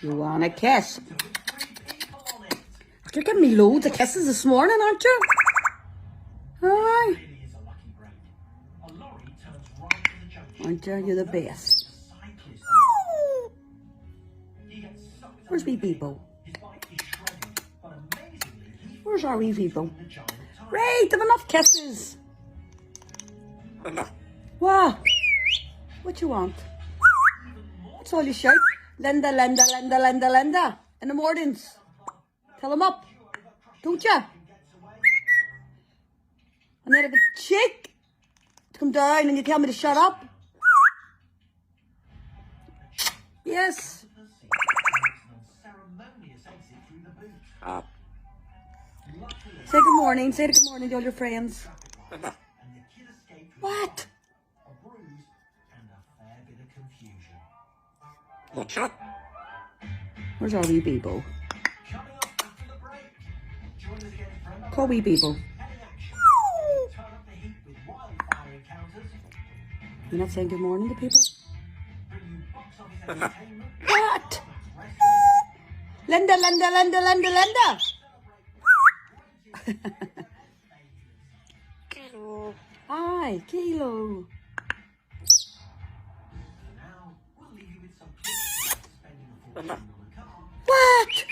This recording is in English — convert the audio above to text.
You want a kiss? You're giving me loads of kisses this morning, aren't you? Hi. Aren't you? You're the best. Where's wee Bebo? Where's our wee Bebo? Right, have enough kisses. What? What you want? That's all you shout. Linda, Linda, Linda, Linda, Linda. In the mornings. Tell him up. Don't you? And then have a cheek to come down and you tell me to shut up. Yes. Say good morning. Say good morning to all your friends. What? Where's our wee Bebo? Call wee Bebo. You're not saying good morning to people? What? Linda, Linda, Linda, Linda, Linda. Hi, Kilo. What?